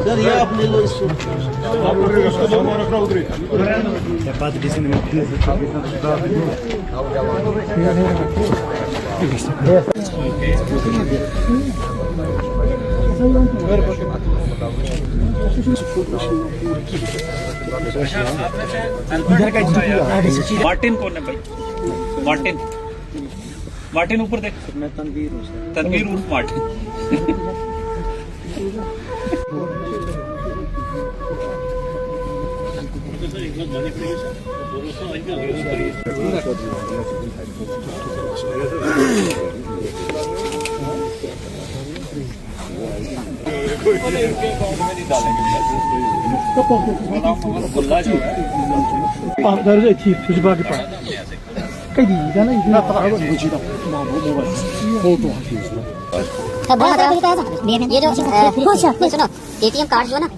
Sir ये आप ले लो इसको मार्टिन कौन है भाई? मार्टिन मार्टिन ऊपर देख। मैं तनवीर हूँ सर। तनवीर उर्फ मार्टिन। गुल्ला जो है درجة كيف في باقي بعض كذي إذا لا يمكن أطلع وجهي ده ما هو موضوع ये जो सुनो एटीएम कार्ड जो है ना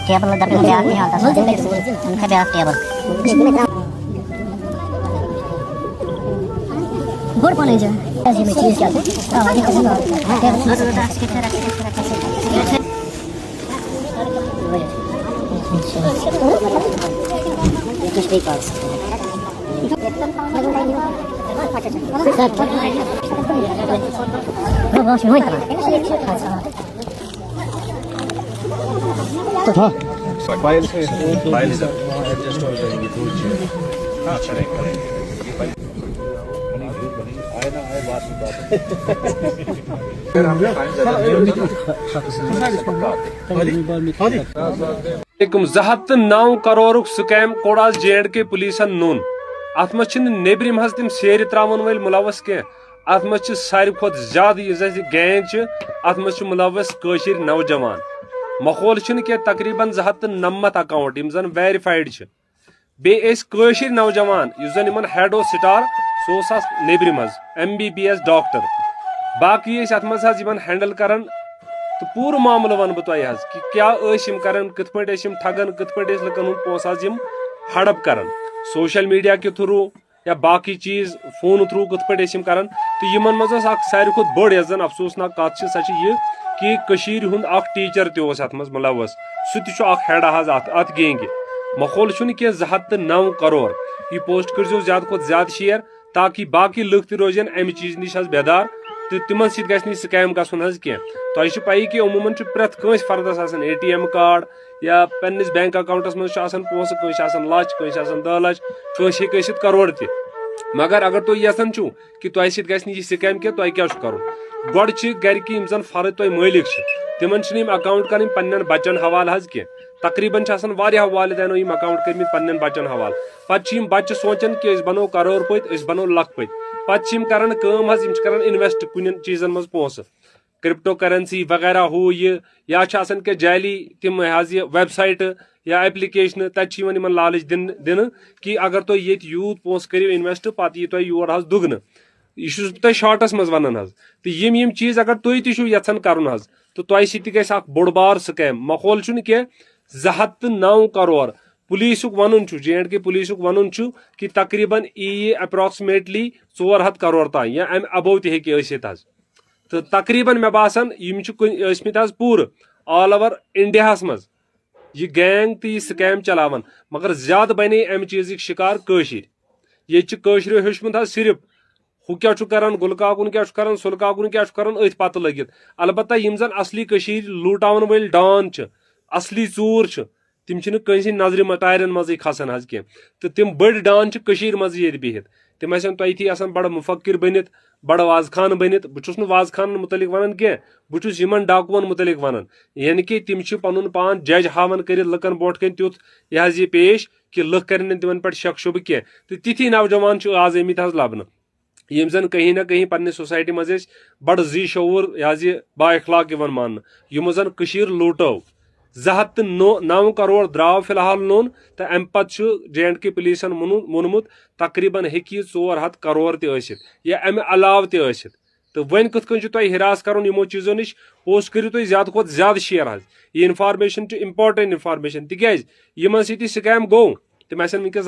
टेबल दर पे ब्याज नहीं आता उनका ब्याज टेबल बोर्ड कौन है जो ऐसी में चीज क्या है زہت 9 करोड़ स्कैम कोड़ आज J&K पुलिसन नून अत नेबरिम तम सेर त्रावन वल मुलवस कह अत सारे खुद ज्यादा गैंग अत मुलवस कशिर नौजवान मखोल कह तकरीबन 299 अकाउंट यम जन वेरीफाइड बेशिर नौजवान जन हेड ओ स्टार सो नेबरिम MBBS डॉक्टर बाकी अत हैंडल करान तो पूर मामल वन बह तुह कि क्या करान कत पे ठगन कत पे लुकन हूं पोस हड़प करान सोशल मीडिया के थ्रू या बाकी चीज फोन थ्रू कत पे करान तो इन मज सारे खुद बड़ जन अफसोसनाक कत सह कि हुंद टीचर तस मुलवस सह हेड अत गेंगे मखोल कह 209 करोड़ यह पोस्ट कर ज्यादा खुद ज्यादा शेयर ताकि बाकी लुक तोजन अमि चीज नश बेदार तो तिमन सह स्कैम गसन कह तुम पई कि अमूमन प्रेथ कंस फर्दस ATM कार्ड या पन्निस बैंक अकाउंटस मज पोस कंस लच कंस 10 लच कंस हे करोड़ त मगर अगर तुम यसान छो कि तुह सह स्कैम कह तुह क्या कर गोड़ गरक जन फर्द तुम मालिक तिमन अकाउंट कर पन्न बच्चन हवाल कह तकरीबन वालिदैन अकाउंट कर पन्न बच्चन हवाल पे बच्चे सोचान कि बनो करोड़ पत बनो लख पत पे करान इन्वेस्ट कुन चीजन मज पोस क्रिप्टो करेंसी वगैरह हो या क्या जाली तम वेबसाइट या एप्लिकेशन तन लालच दिन कि अगर तुम ये यूत पोस करो इन्वेस्ट पे यह तुम योर दुगन यह तुम शार्टस मज वन तो यम चीज अगर तुम तछान कर तो तुह सह बोड़ बार स्कैम मखोल कह 209 crore police one J&K police one कि तकरीबन अप्रोक्सीमेटली 400 करोड़ तान या अम अबो तक तो तकरीबन मे बासान यमत पूर ऑल ओवर इंडिया मज यह गैंग तो यह स्कैम चलावन मगर ज्यादा बने अमि चीज शिकार ये हेचमुत सिर्फ हु क्या करान गुलकाकुन क्या करान सुलकाकुन क्या करान अथ पत लगित अलबत्ता यम जन असली लूटावन वल डान असली चूर तिम कंस नजर टायरन मज खसान कह तो तिम बड़ डान मज बिहित तिम तथी बड़ मुफक्र बनित बड़ वाज खान बनित बहुत वाज खान मुतलिक वन कह बहुत डाकुवन मुतलिक वन यानी कि तिम पन पान जज हावन कर लुकन ब्रोट कन तुथ यह पेश कि लुक कर तिमन पे शक शुभ कह तो तिथि नौजवान आज आमत लबन यम जन कहीं ना कहीं पन्ने सोसाइटी मज बड़ जी शऊर यह बाइखलाक मान यमो जन लूटो 209 करोड़ द्राव फिलहाल नोन तो अम पे J&K पुलिसन वोनमुत तकरीबन हेकी 400 करोड़ तसित या अमि अलाव तसित तो वन कथ तुम हिरास कर यमो चीजों नश पोस्ट करो तुम ज्यादा खुद ज्यादा शेयर ये इन्फॉर्मेशन इम्पोर्टेंट इन्फॉर्मेशन तिक स्कैम गो تم ونکس